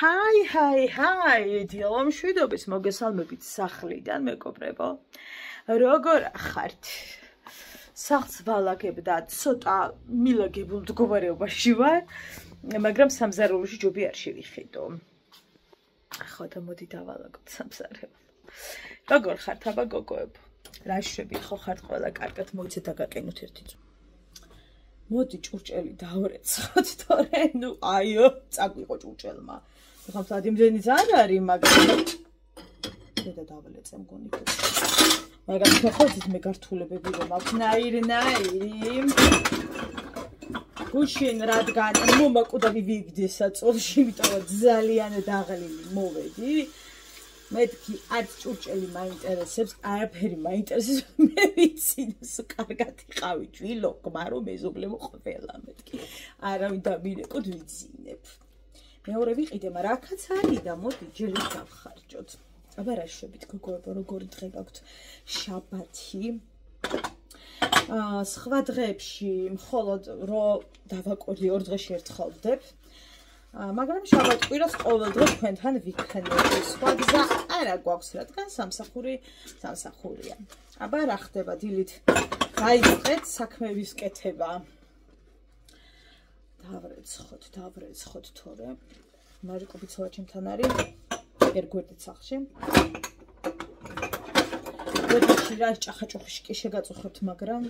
Hi, დილომშვიდობის მოგესალმებით სახლიდან, მეგობრებო. როგორ ხართ? სახლს ვალაგებ და ცოტა მილაგებულ მდგომარეობაში ვარ, მაგრამ სამზარეულოში ჯობი არ შევიხიდო. ხო და მოდი დავალაგოთ სამზარეულო. როგორ ხართ, აბა გოგოებო? რა შვები ხო ხართ ყველა კარგად, მოიცეთ დაგაყენოთ ერთი წუთი. მოდი ჭურჭელი დავრეცხოთ, თორე ნუ აიო, წაგვიყო ჭურჭელმა. ხამთად იმდენიც არ არის, მაგრამ დედა დავლეწე მგონი. მაგრამ ხოხოთით მე გართულებები რომ აქვს ნაირი. გუშინ რადგან მომაკვდა ვივიგდე საწოლში, იმიტომ ძალიან დაღლილი მოვედი. მეთქი არც ჭურჭელი მაინტერესებს, არაფერი მაინტერესებს, მე ვიცი, კარგად იყავი ჭვილო, გმარო მეზობლებო ყველა მეთქი. არავინ დამირეკოთ ვიცინებ. მეორე ვიყიდე, მაგრამ აქაც არის და მოდი ჯერით გავხარჯოთ. აბა რა შვებით გოგოებო, როგორი დღე გაქვთ? შაბათი. სხვა დღეებში მხოლოდ რო დავაკვირდი 2 დღეში ერთხელ ვდებ. მაგრამ შაბათ-კვირას ყოველ დღე თქვენთან ვიქნები. სხვა გზა არა გვაქვს, რადგან სამსახურია. აბა რა ხდება დილით? დაიწყეთ საქმეების კეთება. დავრეცხოთ თორე. მარიკო ბიცოლა ჩემთან არის. ერგვერდით სახლში. გოდში რა ჭახაჭუხში კი შეგაწუხებთ, მაგრამ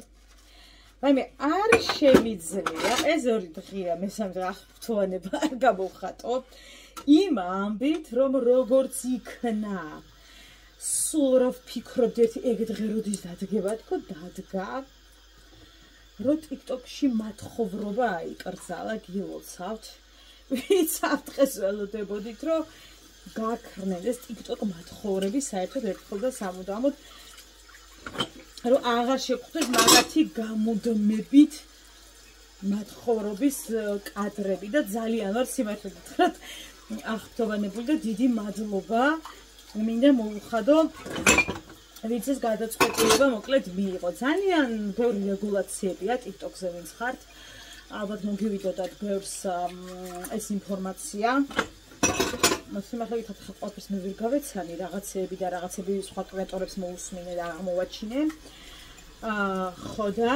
მე არ შემიძლია ეს 2 დღეა მესამე დღე ახთოვანება არ გამოვხატო. იმ ამბით რომ როგორც იქნა. სულ რა ვფიქრობთ ერთი ეგ დღე როდის დადგება, თქო დადგა. რო TikTok-ში მათხოვრობა აიკრძალა, გილოცავთ. ვიცავთ დღეს ველოდებოდით, რომ გაქრნელეს TikTok მათხოვრები საერთოდ ერთხელ და სამუდამოდ რომ აღარ შეგვხვდეს მაგათი გამუდმებით მათხოვრობის კადრები და ძალიან ვარ სიმართლე გითხრათ ახთოვანებული და დიდი მადლობა მინდა მოვუხადო ვიცის გადაწყვეტილება მოკლედ მიიღო. ძალიან ბევრი რეგულაციებია TikTok-ზე ვინც ხართ. ალბათ მოგივიდოდათ ბევრს ეს ინფორმაცია. სიმართლე გითხრათ ყველაფერს მე ვერ გავეცანი, რაღაცეები და რაღაცები სხვა კრეატორებს მოусმინე და აღმოვაჩინე. ხო და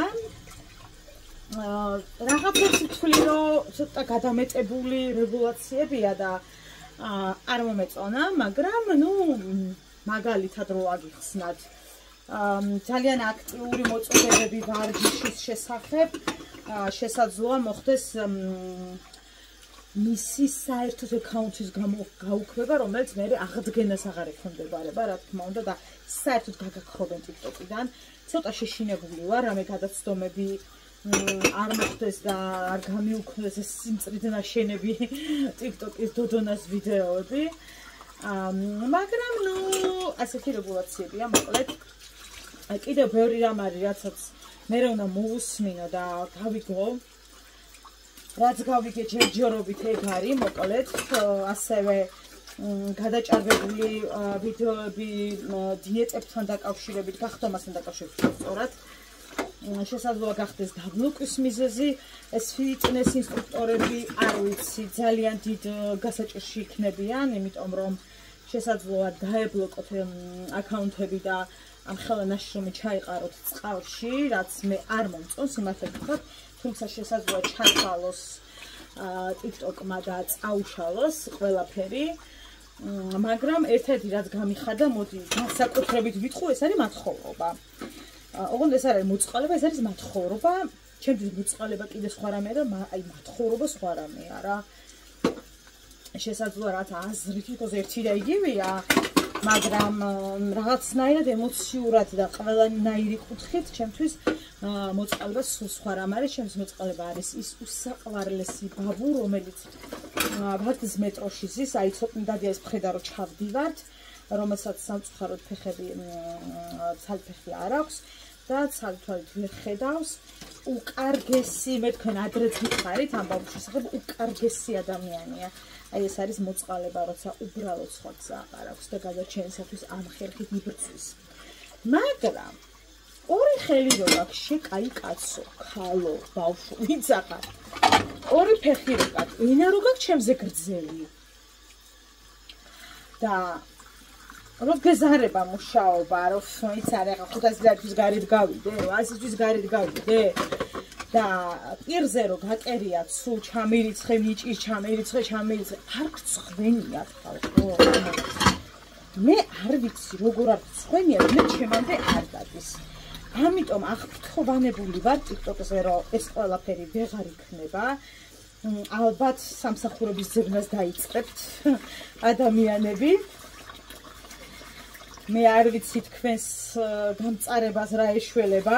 რაღაცებს ვთვლი, რომ ცოტა გადამეტებული რეგულაციებია და არ მომეწონა, მაგრამ ნუ მაგალითად რო აგიხსნათ. ძალიან აქტიური მოწოდებები ვარჯიშის შესახებ. შესაძლოა მოხდეს მისი საერთოდ აკაუნტის გაუქმება, რომელიც მე აღდგენას აღარ ექონდებარება, რა თქმა უნდა და საერთოდ გაგაქრობენ TikTok-იდან. ცოტა შეშინებული ვარ, რამე გადაცდომები არ მოხდეს და არ გამიუქმდეს ეს სიმწრიდე ნაშენები TikTok-ის დოდონას ვიდეოები. მაგრამ ნუ ასეთი რეგულაციებია მოკლედ. კიდევ ბევრი რამ არის, რაცაც მე უნდა მოვუსმინო და გავიგო. რაც გავიგე ჯერჯერობით ეგ არის, მოკლედ, ასევე გადაჭარბებული ვიდეოები დიეტებთან დაკავშირებით, გახდომასთან დაკავშირებით სწორად. შესაძლოა გახდეს დაბლოკვის მიზეზი, ეს ფიტნეს ინსტრუქტორები, არ ვიცი, ძალიან დიდ გასაჭირში იქნებიან, იმიტომ რომ შესაძლოა დაებლოკოთ აკაუნტები და ამ ხელა ნაშრომი ჩაიყაროთ წყალში, რაც მე არ მომწონს, სიმართლე გითხრათ, თუმცა შესაძლოა ჩათვალოს TikTok-მა და წაუშალოს ყველაფერი, მაგრამ ერთ-ერთი რაც გამიხარდა, მოდი განსაკუთრებით ვიტყვი, ეს არის მათხოვრობა. ოღონდ ეს არ არის მოწყალება, ეს არის მათხოვრობა. ჩემთვის მოწყალება კიდე სხვა რამეა და აი მათხოვრობა სხვა რამეა რა. შესაძლოა რაც აზრით იყოს ერთი და იგივეა, მაგრამ რაღაცნაირად ემოციურად და ყველანაირი კუთხით ჩემთვის მოწყალება სხვა რამ არის. ჩემთვის მოწყალება არის ის უსაყვარლესი ბაბუ, რომელიც ვარდის მეტროში ზის, აი ცოტნე დადია ეს ფხედა რომ ჩავდივართ, რომელსაც სამწუხაროდ ფეხები ცალფეხი არ აქვს და ცალთვალით ვერ ხედავს. უკარგესი, მე თქვენ ადრეც გითხარით ამ ბაბუს შესახებ, უკარგესი ადამიანია. აი ეს არის მოწყალება, როცა უბრალოდ სხვა გზა არ აქვს და გადარჩენისათვის ამ ხერხით იბრძვის. მაგრამ ორი ხელი რო გაქვს, შეკაი კაცო, ქალო, ბავშვო, ვინც ახარ. ორი ფეხი რო გაქვს, ენა რო გაქვს ჩემზე გრძელი. და რომ გეზარება მუშაობა, რომ იცი არა, 500 თვის გარეთ გავიდე, 100 თვის გარეთ გავიდე და პირზე რომ გაკერიათ, სულ ჩამირიცხე, ნიჭის ჩამირიცხე, არ გწხვენიათ ხალხო. მე არ ვიცი, როგორ არ გწხვენიათ, მე ჩემამდე არ გადის. ამიტომ აღფრთოვანებული ვარ TikTok-ზე, რომ ეს ყველაფერი ვეღარ იქნება. ალბათ სამსახურების ძებნას დაიწყებთ ადამიანები. მე არ ვიცი თქვენს გამწარებას რა ეშველება.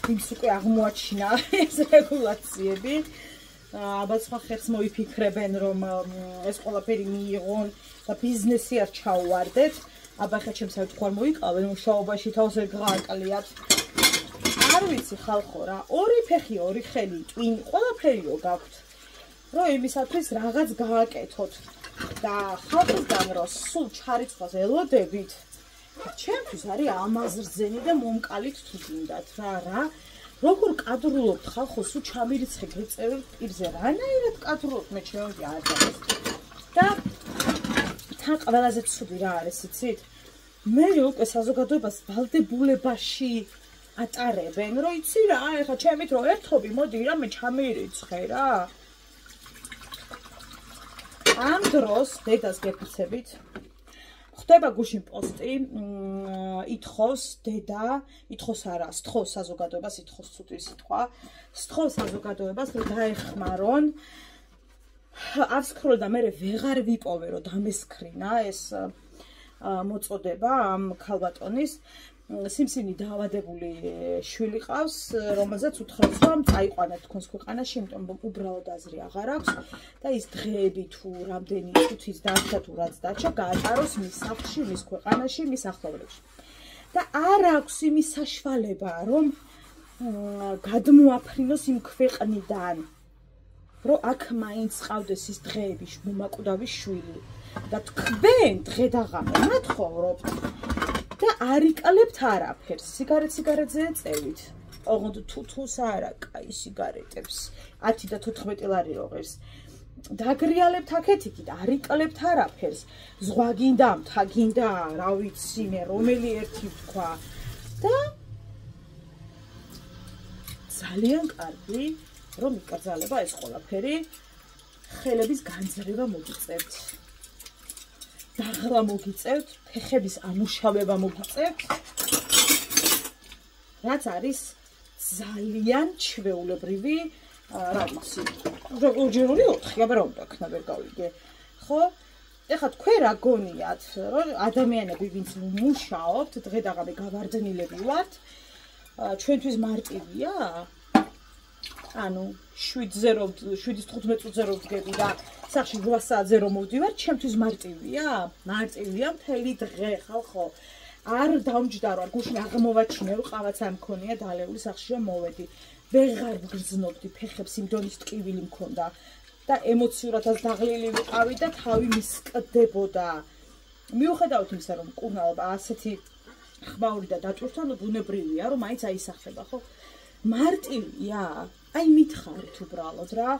ვინც უკვე აღმოაჩინა ეს რეგულაციები. ალბათ სხვა ხერხს მოიფიქრებენ, რომ ეს ყველაფერი მიიღონ და ბიზნესი არ ჩაუვარდეთ. აბა ხა ჩემს საერთოდ არ მოიყავენ მუშაობაში თავს ეგ გააკლიათ. არ ვიცი ხალხო რა, ორი ფეხი, ორი ხელი, ტვინი, ყველაფერიო გაქვთ. რომ იმისათვის რაღაც გააკეთოთ და ხალხისგან რომ სულ ჩარიცხვას ელოდებით, ჩემთვის არის ამაზრზენი და მომკალით თუ გინდათ რა. როგორ კადრულობთ ხალხო, სულ ჩამირიცხე გეწერებთ პირზე, რანაირად კადრულობთ მე ჩემი არ არის. და თან ყველაზე ცუდი რა არის, იცით? მე უკვე საზოგადოებას ვალდებულებაში ატარებენ, რომ იცი რა, ეხლა ჩემით რომ ერთობი, მოდი რა მე ჩამირიცხე რა. ამ დროს დედას გეფიცებით. ხდება გუშინ პოსტი, ითხოვს დედა, ითხოვს არა, სთხოვს საზოგადოებას, ითხოვს ცუდი სიტყვა, სთხოვს საზოგადოებას, რომ დაეხმარონ. ავსკროლ და მე ვეღარ ვიპოვე, რომ დამესკრინა ეს მოწოდება ამ ქალბატონის. სიმსივნი დაავადებული შვილი ყავს, რომელზეც უთხრობს, რომ წაიყვანეთ თქვენს ქვეყანაში, იმიტომ რომ უბრალოდ აზრი აღარ აქვს და ის დღეები თუ რამდენი წუთის დარჩა თუ რაც დარჩა, გაატაროს მის სახლში, მის ქვეყანაში, მის ახლობლებში. და არ აქვს იმის საშუალება, რომ გადმოაფრინოს იმ ქვეყნიდან, რომ აქ მაინც ყავდეს ის დღეები, მომაკვდავი შვილი და თქვენ დღე და ღამე მათხოვრობთ. და არ იკლებთ არაფერს, სიგარეტზე ეწევით. ოღონდ თუთუს არა, კაი სიგარეტებს, 10 და 14 ლარი რო ღირს. დაგრიალებთ აქეთ-იქით, არ იკლებთ არაფერს. ზღვა გინდა, მთა გინდა, რა ვიცი მე, რომელი ერთი ვთქვა. და ძალიან კარგი, რომ იკრძალება ეს ყველაფერი, ხელების განძრევა მოგიწევთ. დაღლა მოგიწევთ, ფეხების ამუშავება მოგიწევთ, რაც არის ძალიან ჩვეულებრივი, რა ვიცი, ორჯერული 4, აბა რა უნდა ქნა ვერ გავიგე. ხო? ეხლა თქვენ რა გონიათ, რომ ადამიანები ვინც მუშაობთ, დღე და ღამე გავარდნილები ვართ, ჩვენთვის მარტივია? ანუ 7-15 წუთზე რომ ვდგები და სახში 8 საათზე რომ მოვდივარ, ჩემთვის მარტივია? მარტივია მთელი დღე, ხალხო. არ დამჯდარ, გუშინ აღმოვაჩინე, რომ ყავაც არ მქონია დალეული სახში რომ მოვედი. ვეღარ ვგრძნობდი ფეხებს, იმ დონის ტკივილი მქონდა და ემოციურადაც დაღლილი ვიყავი და თავი მისკდებოდა. მიუხედავად იმისა, რომ მკურნალობა ასეთი ხმაური და დატვირთვა ბუნებრივია, რომ მაინც აისახება, ხო? მარტივია? აი მითხარით უბრალოდ რა.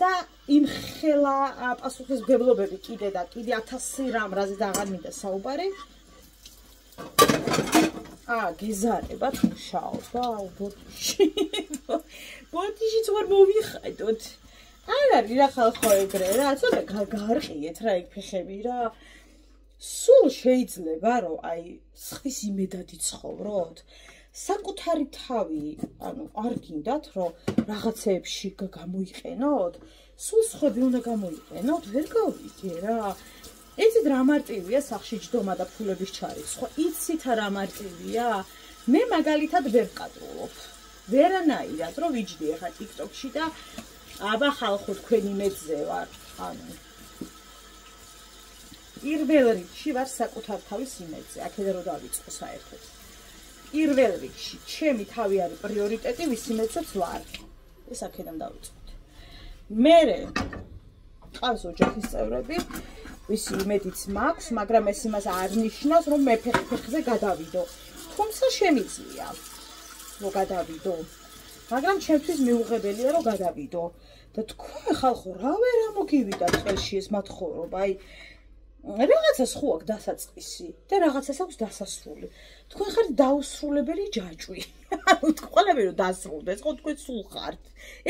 და იმ ხელა პასუხისმგებლობები კიდე და კიდე 1000 რამ რაზე და აღარ მინდა საუბარი. გეზარებათ მუშაობა, ბოდიში. ბოდიშიც ვარ მოვიხადოთ. არ არის რა ხალხო ეგრე რა, ცოტა გარყიეთ რა ეგ ფეხები რა. სულ შეიძლება რომ აი სხვის იმედად იცხოვროთ. საკუთარი თავი, ანუ არ გინდათ რომ რაღაცეებში გამოიყენოთ, სულ სხვები უნდა გამოიყენოთ, ვერ გავიგე რა. იცით რა მარტივია სახში ჯდომა და ფულების ჩარიცხვა, იცით რა მარტივია? მე მაგალითად ვერ ვკადრულობ. ვერანაირად რომ ვიჯდი ახლა TikTok-ში და აბა ხალხო თქვენ იმედზე ვარ, ანუ პირველ რიგში ვარ საკუთარ თავის იმედზე, აქედან რომ დავიწყო საერთოდ. პირველ რიგში ჩემი თავი არის პრიორიტეტი, ვის იმედზეც ვარ. ეს აქედან დავიწყოთ. მერე ყავს ოჯახის წევრები, ვისი იმედიც მაქვს, მაგრამ ეს იმას არ ნიშნავს, რომ მე ფეხზე გადავიდო. თუმცა შემიძლია რომ გადავიდო. მაგრამ ჩემთვის მიუღებელია რომ გადავიდო. და თქვენ ხალხო, რა ვერ ამოგივიდა წელში ეს მათხოვრობა, აი რაღაცას ხო აქვს დასაწყისი და რაღაცას აქვს დასასრული. თქვენ ხართ დაუსრულებელი ჯაჭვი. ანუ თქვენები რომ დასრულდეს, ხო თქვენ სულ ხართ.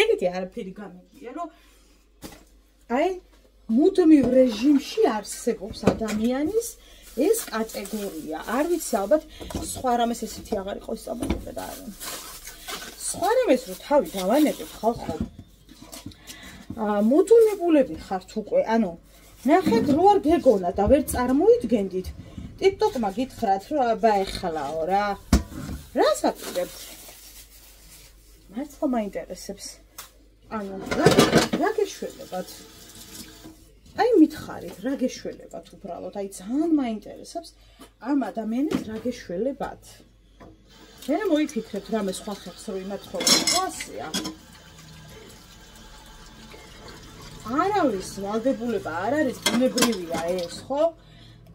ეგეთი არაფერი გამიგია, რომ აი მუდმივ რეჟიმში არსებობს ადამიანის ეს კატეგორია. არ ვიცი, ალბათ სხვა რამეს ესეთი აღარ იყო ისწავლებული და არა. სხვა რამეს რო თავი დავანებებ ხალხო. მოდუნებულები ხართ უკვე, ანუ ნახეთ რო არ გეგონა და ვერ წარმოიდგენდით. TikTok-მა გითხრათ რომ აბა ეხლაო რა. რას აკეთებთ? მართლა მაინტერესებს. ანუ რა გეშველებათ? აი მითხარით, რა გეშველებათ უბრალოდ? აი ძალიან მაინტერესებს ამ ადამიანებს რა გეშველებათ. მე მოიფიქრეთ რამე სხვა ხერხს რო იმათხოვე ყოსია. არავის ვალდებულება არ არის ბუნებრივია ეს, ხო?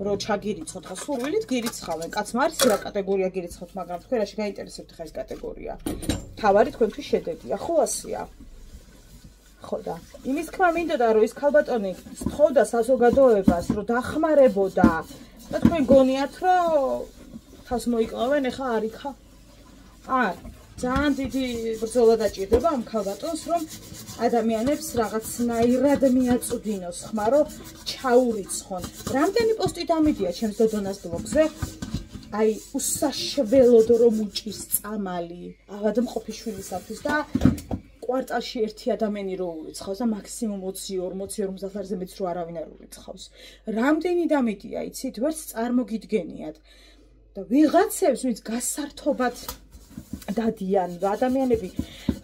რო ჩაგირიცხოთ ხა სურვილით გირიცხავენ. კაცმა არის რა კატეგორია გირიცხოთ, მაგრამ თქვენ რაში გაინტერესებთ ხა ეს კატეგორია? თავარი თქვენთვის შედედია, ხო ასია? ხო და იმის თქმა მინდოდა რომ ის ქალბატონი სთხოვდა საზოგადოებას რომ დახმარებოდა და თქვენ გონიათ რომ თავს მოიკლავენ ეხა არ იქა? არ ძალიან დიდი ბრძოლა დაჭირდება ამ ქალბატონს რომ ადამიანებს რაღაცნაირად მიაწუდინოს ხმა რომ ჩაურიცხონ. რამდენი პოსტი დამიდია ჩემს დოდონას ბლოგზე? აი უსაშველოდ რომ უჭის წამალი ავადმყოფი შვილისათვის და კვარტალში ერთი ადამიანი რო ურიცხავს და მაქსიმუმ 22 50 მეც რო არავინ არ ურიცხავს. რამდენი დამიდია, იცით, ვერც წარმოგიდგენიათ. და ვიღაცებს, ვინც გასართობად დადიან, ადამიანები,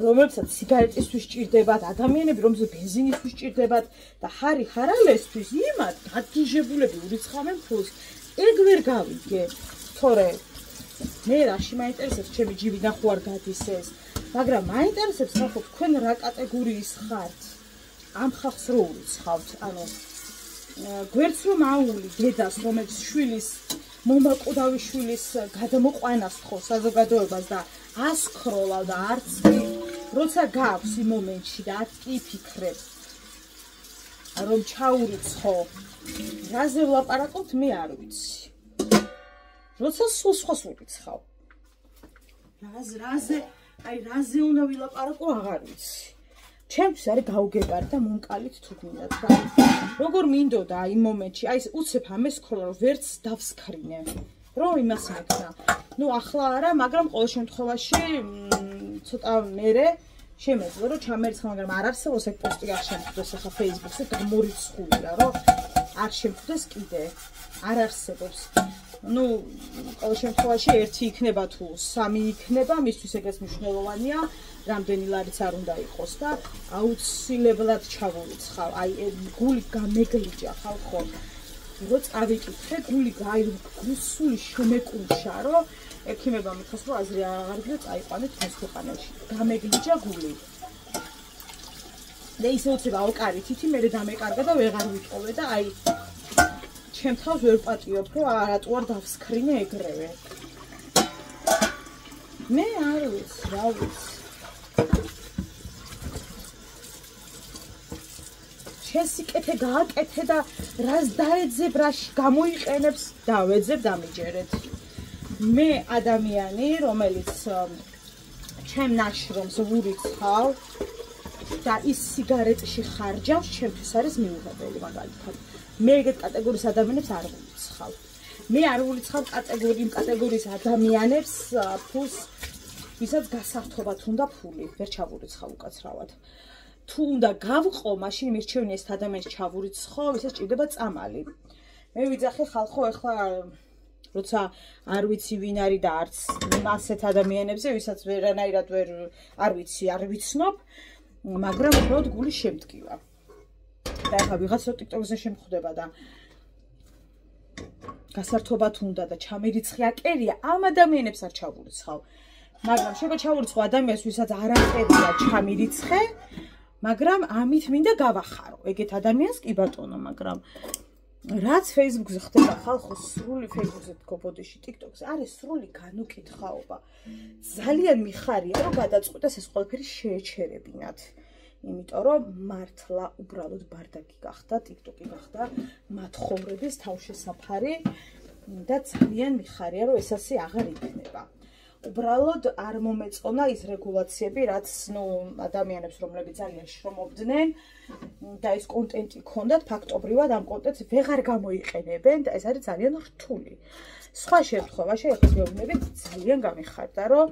რომლებსაც სიგარეტისთვის ჭირდებათ, ადამიანები, რომელსაც ბენზინისთვის ჭირდებათ და ხარი ხარალესთვის იმათ დაგიჟებულები ურიცხავენ ფულს. ეგ ვერ გავიგე, თორე მე რაში მაინტერესებს ჩემი ჯიბიდან ხო არ გადის ეს. მაგრამ მაინტერესებს ხალხო თქვენ რა კატეგორიის ხართ? ამ ხალხს რო ურიცხავთ, ანუ გვერდს რომ აული დედას, რომელიც შვილის მომაკვდავი შვილის გადამოყვანას ხო საზოგადოებას და ასქროლავ და არც კი როცა გაქვს იმ მომენტში და არც კი ფიქრებ რომ ჩაურიცხო, რაზე ვლაპარაკობთ მე არ ვიცი. როცა სულ სხვას ურიცხავ. რაზე უნდა ვილაპარაკო აღარ ვიცი. ჩემთვის არის გაუგებარი და მომკალით თუ გინდათ რა. როგორ მინდოდა იმ მომენტში, აი უცებ ამესქროლა რომ ვერც დავსქრინე. რომ იმას მეკნა. ნუ ახლა არა, მაგრამ ყოველ შემთხვევაში ცოტა მერე შემეძლო რომ ჩამერიცხო, მაგრამ არ არსებობს ეგ პოსტი არ შემხვდეს ახლა Facebook-ზე გამორიცხულია, რომ არ შემხვდეს კიდე. არ არსებობს. ნუ ყოველ შემთხვევაში ერთი იქნება თუ სამი იქნება, მისთვის ეგეც მნიშვნელოვანია, რამდენი ლარიც არ უნდა იყოს და აუცილებლად ჩავურიცხავ. აი გული გამეგლიჯა ხალხო. რო წავიკითხე, გული გუსული შემეკუმშა, რომ ექიმებმა მითხრას რომ აზრი აღარ გიო წაიყვანეთ ეს ქვეყანაში. გამეგლიჯა გული. და ისე უცებ ავკარით, ითი მე დამეკარგა და ვეღარ ვიტყოვე და აი ჩემ თავს ვერ პატიობ, რომ რატო არ დავსქრინე ეგრევე. მე არ ვიცი, რა ვიცი. შესიკეთე გააკეთე და რას დაეძებ, რაში გამოიყენებს, დავეძებ დამიჯერეთ. მე ადამიანი, რომელიც ჩემ ნაშრომს ვურიცხავ და ის სიგარეტში ხარჯავს, ჩემთვის არის მიუღებელი მაგალითად. მე ეგეთ კატეგორიის ადამიანებს არ ვურიცხავ. მე არ ვურიცხავ კატეგორიის ადამიანებს ფულს, ვისაც გასართობად უნდა ფული, ვერ ჩავურიცხავ უკაცრავად. თუ უნდა გავყო, მაშინ მირჩევნია ეს ადამიანს ჩავურიცხო, ვისაც ჭირდება წამალი. მე ვიძახი ხალხო, ეხლა როცა არ ვიცი ვინ არის და არც ასეთ ადამიანებზე, ვისაც ვერანაირად არ ვიცი, არ ვიცნობ, მაგრამ უბრალოდ გული შემდგივა. და ეხლა ვიღაცა TikTok-ზე შემხვდება და გასართობად უნდა და ჩამერიცხი აკერია, ამ ადამიანებს არ ჩავურიცხავ. მაგრამ შეიძლება ჩავურიცხო ადამიანს, ვისაც არაყერია ჩამერიცხე, მაგრამ ამით მინდა გავახარო. ეგეთ ადამიანს კი ბატონო, მაგრამ რაც Facebook-ზე ხდება ხალხო, სრული Facebook-ზე თქო ბოდიში, TikTok-ზე არის სრული განუკითხაობა. ძალიან მიხარია, რომ გადაწყვიტეს ეს ყველაფერი შეეჩერებინათ. იმიტომ რომ მართლა უბრალოდ ბარდაკი გახდა, TikTok-ი გახდა მათ ხოვრების თავშესაფარი და ძალიან მიხარია, რომ ეს ასე აღარ იქნება. უბრალოდ არ მომეწონა ის რეგულაციები, რაც ადამიანებს, რომლებიც ძალიან შრომობდნენ და ეს კონტენტი ჰქონდათ, ფაქტობრივად ამ კონტენტს ვეღარ გამოიყენებენ და ეს არის ძალიან რთული. სხვა შემთხვევაში ახლა გეუბნებით ძალიან გამიხარდა, რომ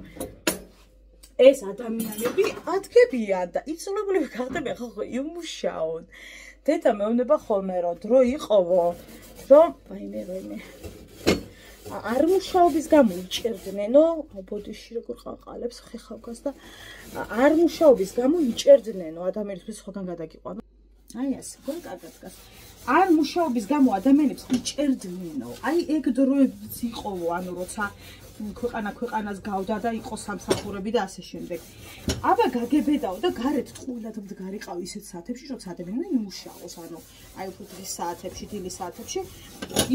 ეს ადამიანები ადგებიან და იცოლებულები გახდებიან ხო იმუშაონ. დედა მეუბნება ხოლმე რომ დრო იყოვო, რომ ვაიმე არ მუშაობის გამო იჭერდნენო, ბოდიში როგორ ყაყალებს ხეხავგას და არ მუშაობის გამო იჭერდნენო ადამიანებს სხვაგან გადაგიყვანო. აი ასე, გონი კარგად დგას. არ მუშაობის გამო ადამიანებს იჭერდნენო. აი ეგ დროებიც იყოვო, ანუ როცა ქვეყანას გავდა და იყო სამსახურები და ასე შემდეგ. აბა გაგებედაო და გარეთ ტყუილად მდგარიყავ ისეთ საათებში, როცა ადამიანები იმუშაოს, ანუ აი უფრო დღის საათებში, დილის საათებში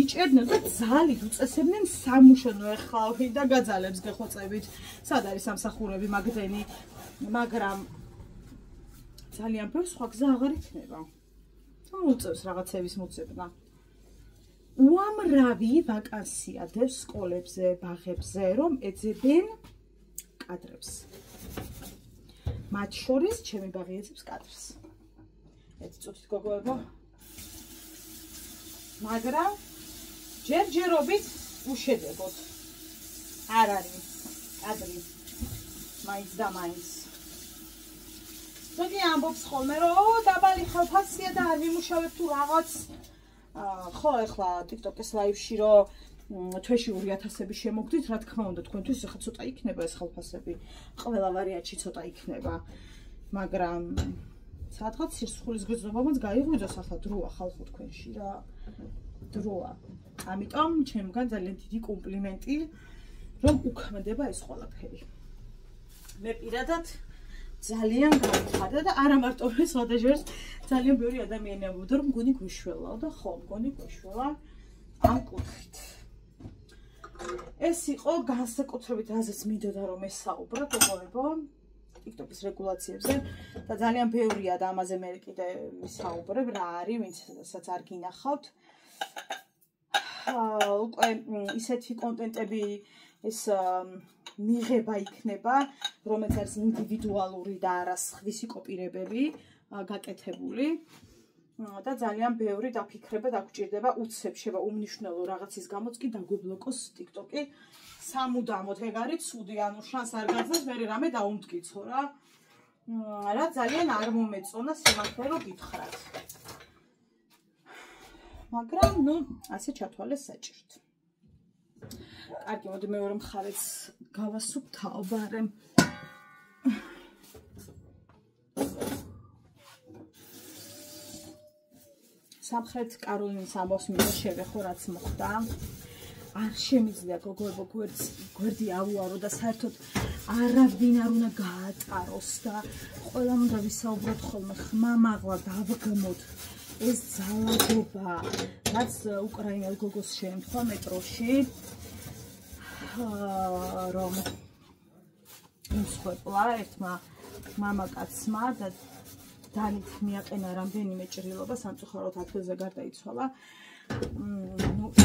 იჭერდნენ და ძალით უწესებდნენ სამუშაო ეხლავი და გაძალებს გეხვეწებით. სად არის სამსახურები მაგდენი, მაგრამ ძალიან ბევრი სხვა გზა აღარ იქნება. უწევს რაღაცების მოძებნა. უამრავი ვაკანსია დევს სკოლებზე, ბაღებზე, რომ ეძებენ კადრებს. მათ შორის ჩემი ბაღი ეძებს კადრს. ერთი წუთით გოგოებო. მაგრამ ჯერჯერობით უშედეგოდ. არ არის კადრი. მაინც და მაინც. ზოგი ამბობს ხოლმე, რომ დაბალი ხალხია და არ მიმუშავებ თუ რაღაც ხო, ეხლა TikTok-ის ლაივში რომ თვეში 2000-ები შემოგდით, რა თქმა უნდა, თქვენთვის ახლა ცოტა იქნება ეს ხალხასები. ყველა ვარიანტში ცოტა იქნება. მაგრამ სადღაც სირცხულის გრძნობამაც გაიღვიძოს ახლა დროა ხალხო თქვენში რა. დროა. ამიტომ ჩემგან ძალიან დიდი კომპლიმენტი, რომ უქმდება ეს ყველაფერი. მე პირადად ძალიან გამიხარდა და არა მარტო ეს სხვადასხვა ძალიან ბევრი ადამიანი ამბობდა რომ მგონი გვიშველაო და ხო მგონი გვიშველა ამ კუთხით. ეს იყო განსაკუთრებით რაზეც მინდოდა რომ ესაუბრა გოგოებო TikTok-ის რეგულაციებზე და ძალიან ბევრია და ამაზე მე კიდე ვისაუბრებ რა არის ვინცაც არ გინახავთ. უკვე ისეთი კონტენტები ეს მიღება იქნება, რომელიც არის ინდივიდუალური და არა სხვისი კოპირებები გაკეთებული და ძალიან ბევრი დაფიქრება დაგჭირდება უცებ შევა უმნიშვნელო რაღაცის გამოც კი დაგვიბლოკოს TikTok-ი სამუდამოდ ეგ არის ცუდი, ანუ შანს არ გაძლევს, მე რამე დაუმტკიცო რა. რა ძალიან არ მომეწონა სიმართლე რომ გითხრათ. მაგრამ ნუ ასე ჩათვალეს საჭიროდ. კარგი, მოდი მეორე მხარეც გავასუფთავ, ბარემ სამხრეთ კაროლინის ამბავს მინდა შევეხო რაც მოხდა. არ შემიძლია გოგოებო გვერდი ავუარო და საერთოდ არავინ არ უნდა გაატაროს და ყველამ უნდა ვისაუბროთ ხოლმე ხმამაღლა დავგმოთ ეს ძალადობა, რაც უკრაინელ გოგოს შეემთხვა მეტროში. რომ იმსხვეპლა ერთმა მამაკაცმა და დანით მიაყენა რამდენიმე ჭრილობა სამწუხაროდ ადგილზე გარდაიცვალა.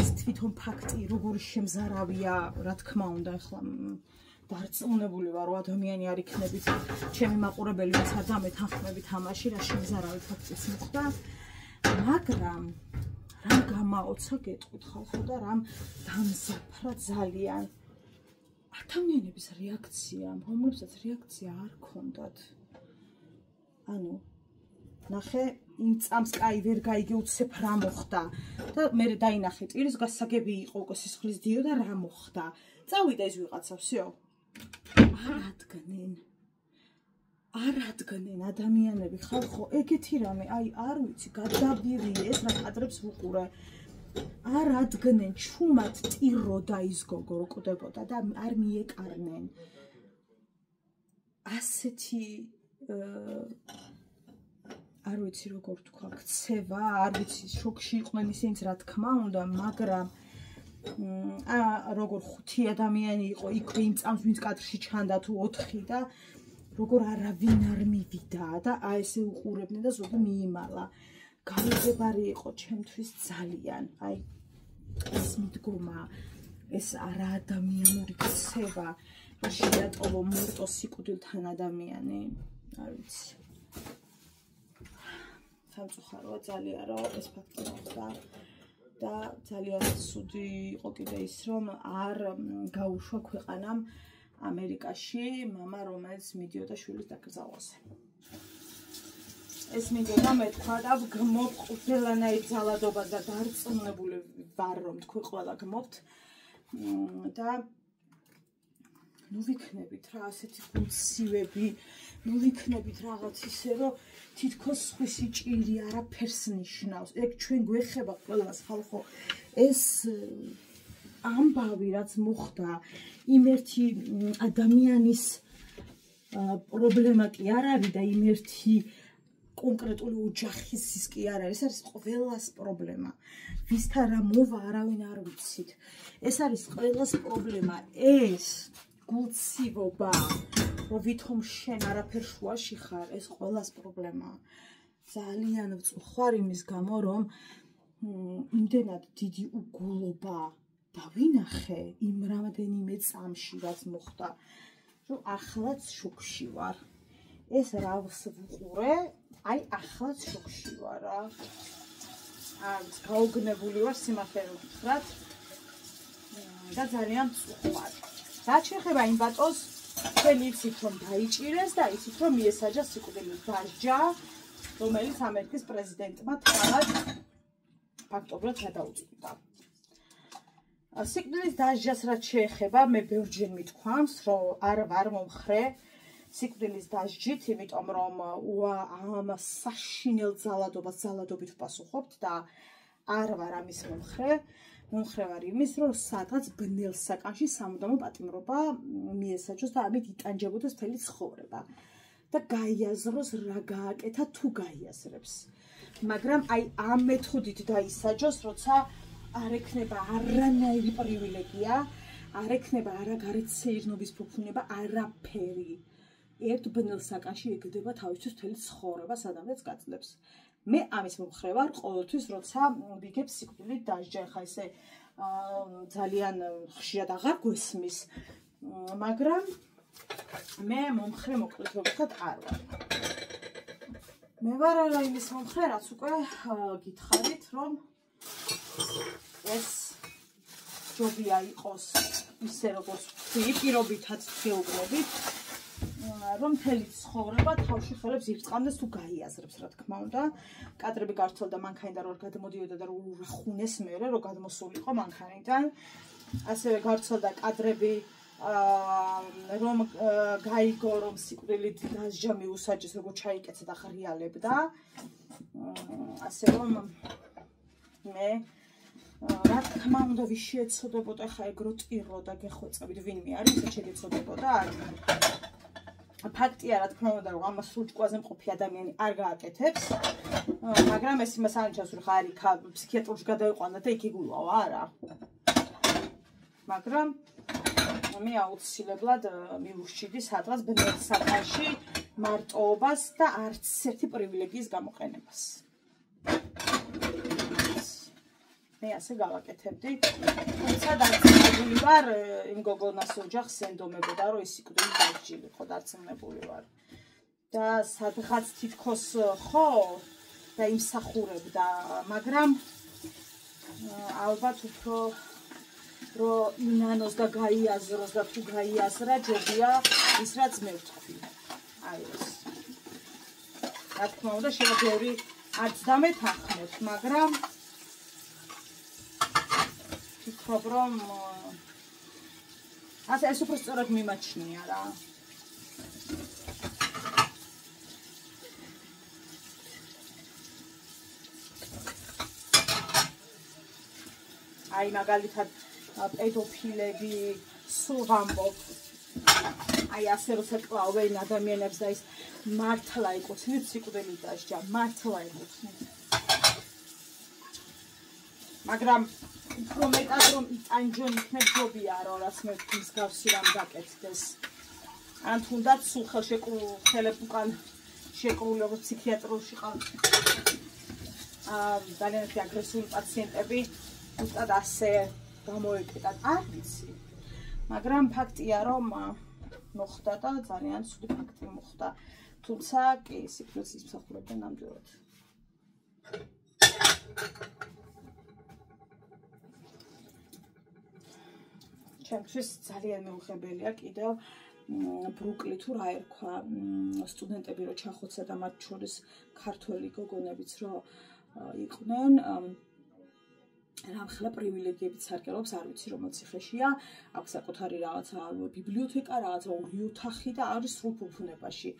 ეს თვითონ ფაქტი როგორი შემზარავია, რა თქმა უნდა, ახლა დარწმუნებული ვარ, რომ ადამიანი არ იქნებით ჩემი მაყურებელი, ვინც არ დამეთანხმებით ამაში, რა შემზარავი ფაქტიც მოხდა. მაგრამ რამ გამაოცა გეტყვით ხალხო და რამ დამზაფრა ძალიან ადამიანების რეაქცია, რომლებსაც რეაქცია არ ქონდათ. ანუ ნახე იმ წამს კაი ვერ გაიგე უცებ რა მოხდა და მე დაინახე ტირის გასაგები იყო უკვე სისხლის დიო და რა მოხდა. წავიდა ეს ვიღაცა, всё. არ ადგნენ ადამიანები ხალხო ეგეთი რამე, აი არ ვიცი, გადაბირი ეს რა კადრებს ვუყურე. არ ადგნენ ჩუმად ტიროდა ის გოგო რო კვდებოდა და არ მიეკარნენ. ასეთი არ ვიცი როგორ თქვა, ქცევა, არ ვიცი, შოკში იყვნენ ისინიც რა თქმა უნდა, მაგრამ როგორ 5 ადამიანი იყო იქ იმ წამს ვინც კადრში ჩანდა თუ 4 და როგორ არავინ არ მივიდა და აი ესე უყურებდნენ და ზოგი მიიმალა. გაუგებარი იყო ჩემთვის ძალიან. აი ეს მიდგომა, ეს არა ადამიანური ქცევა, შეატოვო მარტო სიკვდილთან ადამიანი, არ ვიცი. სამწუხაროა ძალიან რომ ეს ფაქტი მოხდა და ძალიან ცუდი იყო კიდე ის რომ არ გაუშვა ქვეყანამ ამერიკაში მამა რომელიც მიდიოდა შვილის დაკრძალვაზე. ეს მინდოდა მეთქვა და გმობ ყველანაირ ძალადობას და დარწმუნებული ვარ რომ თქვენ ყველა გმობთ და ნუ ვიქნებით რა ასეთი გულცივები, ნუ ვიქნებით რაღაც ისე რომ თითქოს სხვისი ჭირი არაფერს ნიშნავს. ეგ ჩვენ გვეხება ყველას ხალხო. ეს ამბავი რაც მოხდა იმ ერთი ადამიანის პრობლემა კი არ არის და იმ ერთი კონკრეტული ოჯახის კი არ არის, ეს არის ყველას პრობლემა. ვისთან რა მოვა არავინ არ ვიცით. ეს არის ყველას პრობლემა. ეს გულცივობა, რომ ვითომ შენ არაფერ შუაში ხარ, ეს ყველას პრობლემაა. ძალიან ვწუხარ იმის გამო, რომ იმდენად დიდი უგულობა დავინახე იმ რამდენიმე წამში, რაც მოხდა, რომ ახლაც შოქში ვარ. ეს რავს ვუყურე, აი ახლაც შოქში ვარ რა. გაოგნებული ვარ სიმართლე ვთქვათ და ძალიან ვწუხარ. რაც შეეხება იმ ბატონს, თქვენ იცით რომ დაიჭირეს და იცით რომ მიესაჯა სიკვდილით დასჯა, რომელიც ამერიკის პრეზიდენტმა თავად ფაქტობრივად გადაუწყვიტა. სიკვდილით დასჯას რაც შეეხება, მე ბევრჯერ მithქვამს, რომ არ ვარ მომხრე სიკვდილის დასჯით, იმიტომ რომ ამ საშინელ ძალადობას ძალადობით ვპასუხობთ და არ ვარ ამის მომხრე. მომხრე ვარ იმის, რომ სადღაც ბნელ საკანში სამუდამო პატიმრობა მიესაჯოს და ამით იტანჯებოდეს მთელი ცხოვრება და გაიაზროს რა გააკეთა თუ გაიაზრებს. მაგრამ აი ამ მეთოდით დაისაჯოს, როცა არ ექნება არანაირი პრივილეგია, არ ექნება არა გარეთ-სეირნობის ფუფუნება, არაფერი. ერთ ბნელ საკანში ეგდება თავისთვის მთელი ცხოვრება, სადაც გაძლებს. მე ამის მომხრე ვარ ყოველთვის, როცა ვიგებ სიკვდილით დასჯა. ხა ესე ძალიან ხშირად აღარ გვესმის, მაგრამ მე მომხრე მოკლედ ვთქვათ არ ვარ. მე ვარ არა იმის მომხრე, რაც უკვე გითხარით, რომ ეს ჯობია იყოს ისე როგორც ვთქვი, პირობითაც თეობრობით, რომ მთელი ცხოვრება თავში ხელებს ირწყამდეს თუ გაიაზრებს, რა თქმა უნდა. კადრები გავრცელდა მანქანიდან, რომ გადმოდიოდა და რომ ურახუნეს მერე, რომ გადმოსულიყო მანქანიდან. ასევე გავრცელდა კადრები, რომ გაიგო, რომ სიკვდილით დასჯა მიუსაჯეს, როგორ ჩაიკეცა და ხრიალებდა. ასე რომ მე რა თქმა უნდა ვის შეეცოდებოდა ხა ეგრო ტირო და გეხვეწებით ვინმე არის, ეს შეგეცოდებოდა. ფაქტია, რა თქმა უნდა, რომ ამას სულჭკვაზე მყოფი ადამიანი არ გააკეთებს, მაგრამ ეს იმას არ ნიშნავს, რომ ხა არის ფსიქიატრში გადაიყვანა და იქ იგულავა, არა. მაგრამ მე აუცილებლად მივურჩიდი სადღაც ბნელ საკანში მარტოობას და არც ერთი პრივილეგიის გამოყენებას. მე ასე გავაკეთებდი. თუმცა დარწმუნებული ვარ, იმ გოგონას ოჯახს ენდომებოდა, რომ ის სიკვდილით დასჯილიყო, დარწმუნებული ვარ. და სადღაც თითქოს ხო და იმსახურებდა, მაგრამ ალბათ უფრო რომ ინანოს და გაიაზროს და თუ გაიაზრა, ჯობია ის რაც მე ვთქვი. აი ეს. რა თქმა უნდა, შეიძლება ბევრი არც დამეთანხმოთ, მაგრამ ვფიქრობ, რომ ასე ეს უფრო სწორად მიმაჩნია რა. აი მაგალითად პედოფილები სულ ვამბობ. აი ასე როცა კლავენ ადამიანებს და ის მართლა ეკუთვნით სიკვდილით დასჯა, მართლა ეკუთვნით. მაგრამ უფრო მეტად რომ იტანჯონ იქნებ ჯობია რომ რაც მე მსგავსი რამ გაკეთდეს. ან თუნდაც სულ ხელშეკრულებულ უკან შეკრული როგორც ფსიქიატრიაში ყავთ ძალიან აგრესიული პაციენტები უბრალოდ ასე გამოეკეტათ არ ვიცი მაგრამ ფაქტია რომ მოხდა და ძალიან ცუდი ფაქტი მოხდა თუმცა კი სიკვდილს იმსახურებენ ნამდვილად ჩემთვის ძალიან მეუღებელია კიდევ ბრუკლი თუ რა ერქვა სტუდენტები რო ჩახოცა და მათ შორის ქართველი გოგონებიც რო იყვნენ რამხელა პრივილეგიებით სარგებლობს არ ვიცი რომ ციხეშია აქვს საკუთარი რაღაცა ბიბლიოთეკა რაღაცა ორი ოთახი და არის სრულ ფუფუნებაში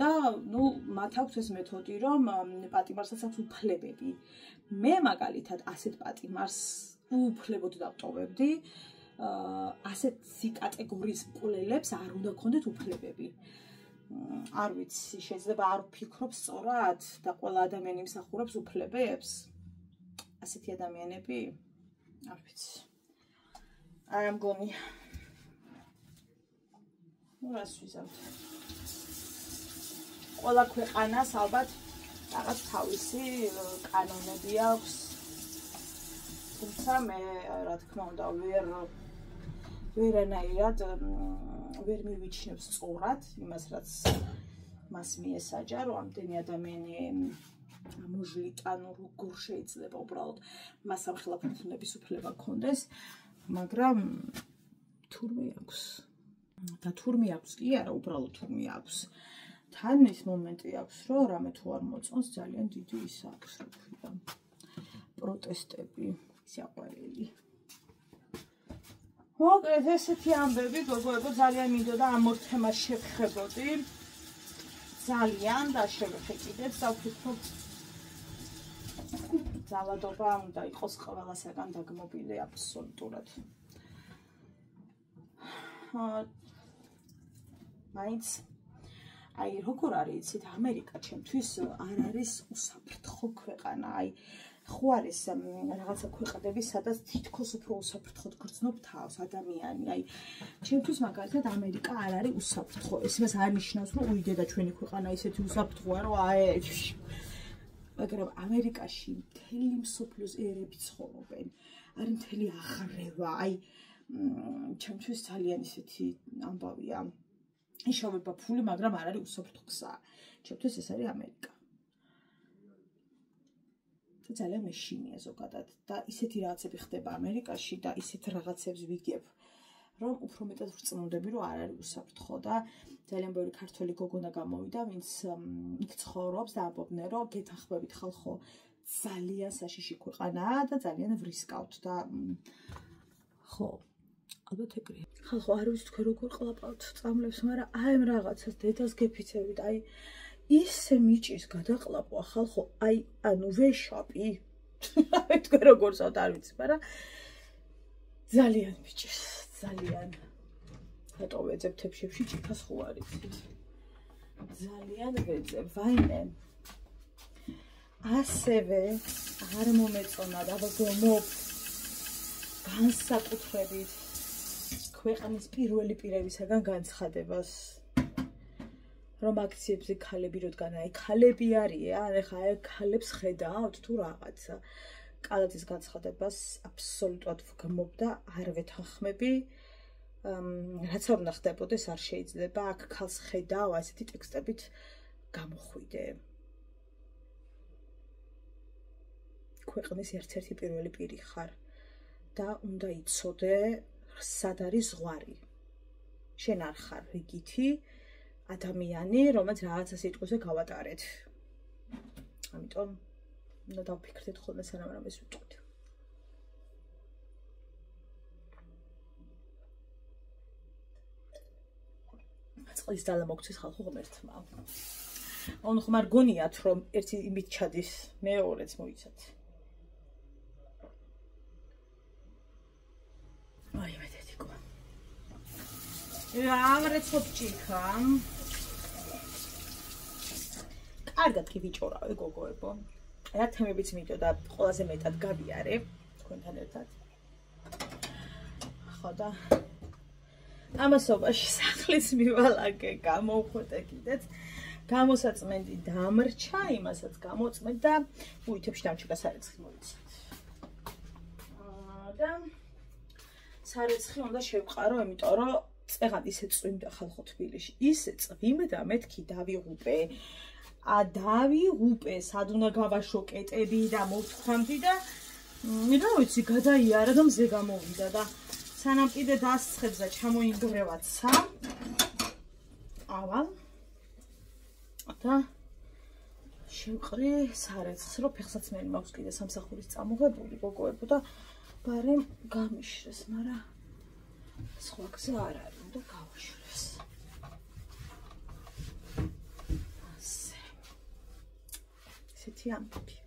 და ნუ მათ აქვს ეს მეთოდი რომ პატიმარსაც აქვს უფლებები მე მაგალითად ასეთ პატიმარს უფლებოდ დავტოვებდი ასეთი კატეგორიის მკვლელებს არ უნდა ქონდეთ უფლებები არ ვიცი შეიძლება არ ვფიქრობ სწორად და ყველა ადამიანი იმსახურებს უფლებებს ასეთი ადამიანები არ ვიცი არ ამგონი ნუ რას ვიზავთ ყველა ქვეყანას ალბათ რაღაც თავისი კანონები აქვს თუმცა მე რა თქმა უნდა ვერანაირად ვერ მივიჩნევ სწორად იმას რაც მას მიესაჯა რომ ამდენი ადამიანი მოჟლიტან როგორ შეიძლება უბრალოდ მას ამხელა ფუფუნების უფლება ქონდეს მაგრამ თურმე აქვს და თურმე აქვს კი არა უბრალოდ თურმე აქვს თან ის მომენტი აქვს რომ რამე თუ არ მოწონს ძალიან დიდი ის აქვს რა ქვია პროტესტები სიყვარული მოკლედ ესეთი ამბები გოგოებო ძალიან მინდოდა ამ ორ თემას შევხებოდი ძალიან და შევეხე კიდეც და ვფიქრობ ძალადობა უნდა იყოს ყველასაგან დაგმობილი აბსოლუტურად მაინც აი როგორ არის იცით ამერიკა ჩემთვის არ არის უსაფრთხო ქვეყანა აი ხო არის რაღაცა ქვეყნები სადაც თითქოს უფრო უსაფრთხოდ გრძნობ თავს ადამიანი აი ჩემთვის მაგალითად ამერიკა არ არის უსაფრთხო ეს იმას არ ნიშნავს რომ უი დედა ჩვენი ქვეყანა ისეთი უსაფრთხოა რომ აი მაგრამ ამერიკაში მთელი მსოფლიოს ერები ცხოვრობენ არის მთელი აღრევა აი ჩემთვის ძალიან ისეთი ამბავია იშოვება ფული მაგრამ არ არის უსაფრთხო გზა ჩემთვის ეს არის ამერიკა ძალიან მეშინია ზოგადად და ისეთი რაღაცები ხდება ამერიკაში და ისეთ რაღაცებს ვიგებ რომ უფრო მეტად ვწმუნდები რომ არ არის უსაფრთხო და ძალიან ბევრი ქართველი გოგონა გამოვიდა ვინც იქ ცხოვრობს და ამბობდნენ რომ გეთანხმებით ხალხო ძალიან საშიში ქვეყანაა და ძალიან ვრისკავთ და ხო ალბათ ეგრეა ხალხო არ ვიცი თქვენ როგორ ყლაპავთ წამლებს მაგრამ აი ამ რაღაცას დედას გეფიცებით აი ისე მიჭის გადაყლაპვა ხალხო აი ანუ ვეშაპი თქვენ როგორ წავთ არ ვიცი მაგრამ ძალიან მიჭის ძალიან რატო ვეძებ თებშებში ჭიქას ხო არის ძალიან ვეძებ ვაიმე ასევე არ მომეწონა და გომობ განსაკუთრებით ქვეყნის პირველი პირებისაგან განცხადებას რომ აქციებზე ქალები რადგან აი ქალები არიან ეხლა აი ქალებს ხედავთ თუ რაღაცა კალათის განცხადებას აბსოლუტურად ვგმობ და არ ვეთანხმები რაც არ უნდა ხდებოდეს არ შეიძლება აქ ქალს ხედავ ასეთი ტექსტებით გამოხვიდე ქვეყნის ერთ-ერთი პირველი პირი ხარ და უნდა იცოდე სად არის ზღვარი შენ არ ხარ რიგითი ადამიანი რომელიც რაღაცა სიტყვაზე გავატარეთ ამიტომ უნდა დავფიქრდეთ ხოლმე სანამ რამეს ვიტყვით წყლის ძალა მოგცეს ხალხო ღმერთმა ანუ ხომ არ გონიათ რომ ერთი იმით ჩადის მეორეც მოიცათ აი მე დედიკო ამრეცობჭიქა კარგად კი ვიჭორავე გოგოებო რა თემებიც მინდოდა ყველაზე მეტად გავიარე თქვენთან ერთად ხო და ამასობაში სახლის მივალაგე, გამოვხვეტე კიდეც. გამოსაწმენდი დამრჩა, იმასაც გამოწმედ და უითებში დამჭირდა სარეცხი მოვიცეთ. და სარეცხი უნდა შევყარო, იმიტომ რომ წეღად ისე წვიმდა ხალხო თბილისში. ისე წვიმდა, მეთქი დავიღუპე. დავიღუპე, სად უნდა გავაშო კეტები და მოვთქვამდი და რა ვიცი, გადაიარა და მზე გამოვიდა და სანამ კიდე დასცხებს და ჩამოინგრევაცა. ავალ და შევყრი სარეცხს, რომ ფეხსაცმელი მაქვს კიდე სამსახურის წამოღებული გოგოებო და ბარემ გამიშრეს, მაგრამ სხვა გზა არ არის, უნდა გავაშრეს. ასე. ესეთი ამბები.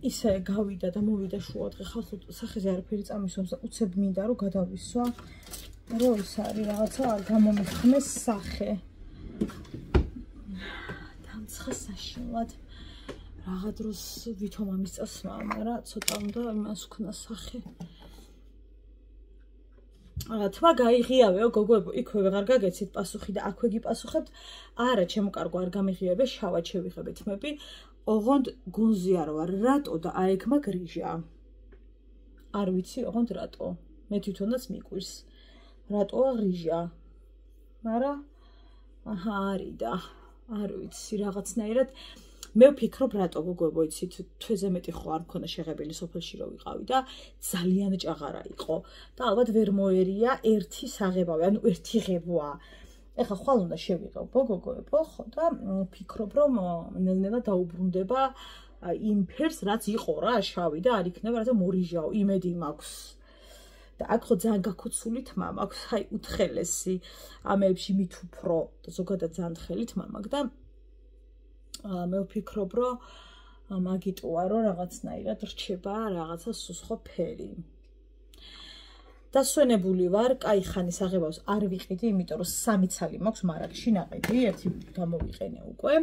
ისე გავიდა და მოვიდა შუადღე ხალხო სახეზე არაფერი წამისვამს და უცებ მინდა რომ გადავისვა. რო ის არის რაღაცა არ გამომიხმეს სახე. დამცხა საშინლად. რაღა დროს ვითომ ამის წასვლა, მაგრამ ცოტა უნდა იმას ვქნა სახე. თმა გაიღიავეო გოგოებო, იქვე ვეღარ გაგეცით პასუხი და აქვე გიპასუხებთ. არა, ჩემო კარგო, არ გამიღიავე, შავად შევიღებე თმები. ოღონდ გონზია რო არ რატო და აიქ მაგ რიჟა. არ ვიცი, ოღონდ რატო. მე თვითონაც მიკვირს. რატოა რიჟა. მაგრამ აჰა, არის და არ ვიცი, რაღაცნაირად მე ვფიქრობ რატო გოგოებო, იცით, თვეზე მეტი ხო არ მქონდა შეღებილი სოფელში რო ვიყავი და ძალიან ჭაღარა იყო და ალბათ ვერ მოერია ერთი საღებავი, ანუ ერთი ღებვა. ეხლა ხვალ უნდა შევიღებო გოგოებო, ხო და ვფიქრობ რომ ნელ-ნელა დაუბრუნდება იმ ფერს, რაც იყო რა, შავი და არ იქნება რათა მორიჟაო, იმედი მაქვს. და აქ ხო ძალიან გაქოცული თმა მაქვს, აი უთხელესი ამეებში მით უფრო და ზოგადად ძალიან თხელი თმა მაქვს და მე ვფიქრობ რომ მაგიტოა რომ რაღაცნაირად რჩება რაღაცა სუსხო ფერი. დასვენებული ვარ, კაი ხანის აღებავს არ ვიყიდი, იმიტომ რომ 3 ცალი მაქვს მარაგში ნაყიდი, ერთი გამოვიყენე უკვე.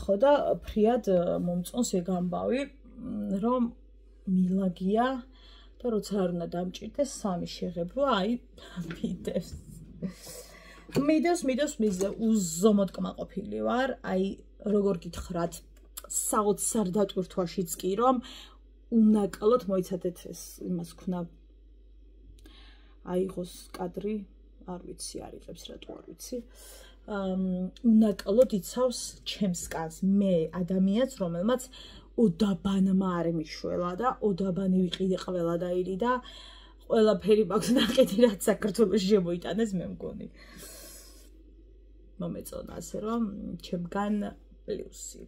ხო და ფრიად მომწონს ეგ ამბავი, რომ მილაგია და როცა არ უნდა დამჭირდეს 3 შეღებვა, აი მიდევს უზომოდ კმაყოფილი ვარ, აი როგორ გითხრათ, საოცარ დატვირთვაშიც კი რომ უნაკალოდ მოიცადეთ ეს იმას ქნა აიღოს კადრი, არ ვიცი, არ იღებს რატო არ ვიცი. უნაკალოდ იცავს ჩემს კანს, მე ადამიანს, რომელმაც ოდაბანმა არ მიშველა და ოდაბანი ვიყიდე ყველადაირი და ყველაფერი მაქვს ნაყიდი, რაც საქართველოში შემოიტანეს, მე მგონი. მომეწონა ასე რომ ჩემგან პლუსი.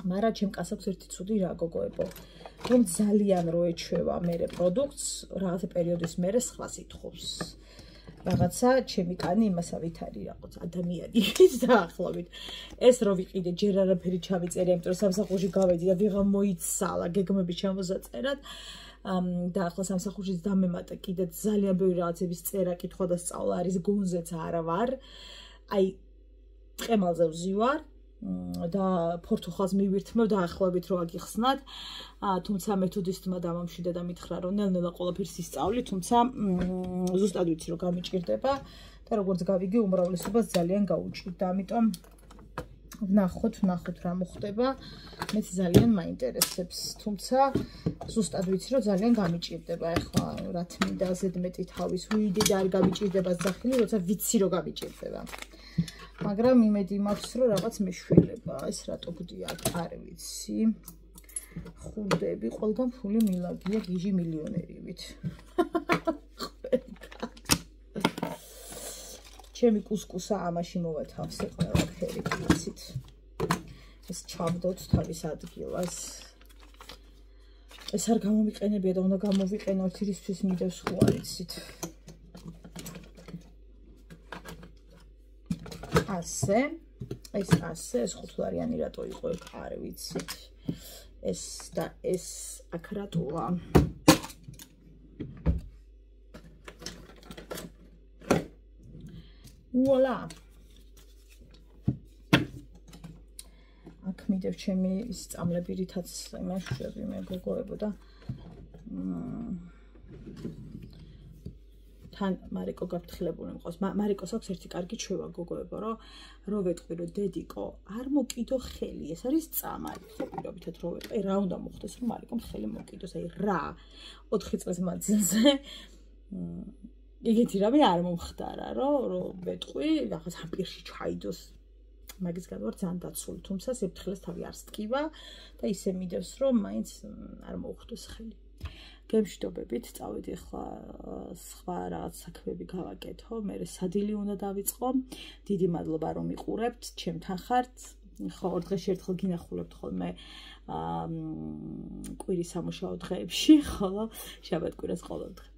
მაგრამ ჩემ კანს აქვს ერთი ცუდი რა გოგოებო, რომ ძალიან რო ეჩვევა მერე პროდუქტს, რაღაცა პერიოდის მერე სხვა სიტყვებს. რაღაცა ჩემი კანი იმასავით არის რაღაც ადამიანი დაახლოებით. ეს რო ვიყიდე ჯერ არაფერი ჩავიწერე, იმიტომ რომ სამსახურში გავედი და ვიღა მოიცალა გეგმები ჩამოსაწერად. და ახლა სამსახურშიც დამემატა კიდე ძალიან ბევრი რაღაცების წერა, კითხვა და სწავლა არის, გონზეც არა ვარ. აი ტყემალზე ვზივარ და ფორთუხალს მივირთმევ დაახლოებით რო აგიხსნათ. თუმცა მეთოდისტმა დამამშვიდა და მითხრა რომ ნელ-ნელა ყველაფერს ისწავლი, თუმცა ზუსტად ვიცი რომ გამიჭირდება და როგორც გავიგე უმრავლესობას ძალიან გაუჭირდა. ამიტომ ვნახოთ რა მოხდება. მეც ძალიან მაინტერესებს, თუმცა ზუსტად ვიცი რომ ძალიან გამიჭირდება. ეხლა რა თმინდა ზედმეტი თავის ვიდე და არ გამიჭირდება ზახილი, როცა ვიცი რომ გამიჭირდება. მაგრამ იმედი მაქვს რომ რაღაც მეშველება, ეს რატო გდია, არ ვიცი. ხურდები, ყველგან ფული მილაგია გიჟი მილიონერივით. ჩემი კუსკუსა ამაში მოვათავსე ყველაფერი, ვიცით. ეს ჩავდოთ თავის ადგილას. ეს არ გამომიყენებია და უნდა გამოვიყენო ერთისთვის მიდევს ხო არ იცით. ასე, ეს 5 ლარიანი რატო იყო, არ ვიცით. ეს და ეს აქ რატოა. ვუალა. აქ მიდევ ჩემი სწავლები, რითაც იმაშვები მე გოგოებო და თან მარიკო გაფრთხილებული მყავს. მარიკოს აქვს ერთი კარგი ჩვევა გოგოებო, რომ ვეტყვი რომ დედიკო არ მოკიდო ხელი, ეს არის წამალი. ხო პირობითად რო ვეტყვი, რა უნდა მოხდეს რომ მარიკომ ხელი მოკიდოს, აი რა 4 წლის მანძილზე. იგეთი რამე არ მომხდარა, რომ ვეტყვი, რაღაც ამ პირში ჩაიდოს. მაგისგან ვარ ძალიან დაცული, თუმცა სიფრთხილეს თავი არ სტკივა და ისე მიდევს, რომ მაინც არ მოუხდეს ხელი. გემშვიდობებით, წავედი ახლა სხვა რაღაც საქმეები გავაკეთო, მე სადილი უნდა დავიწყო. დიდი მადლობა რომ მიყურებთ, ჩემთან ხართ. ხო, ორ დღეში ერთხელ გინახულებთ ხოლმე კვირის სამუშაო დღეებში, ხოლო შაბათ-კვირას ყოველ დღე.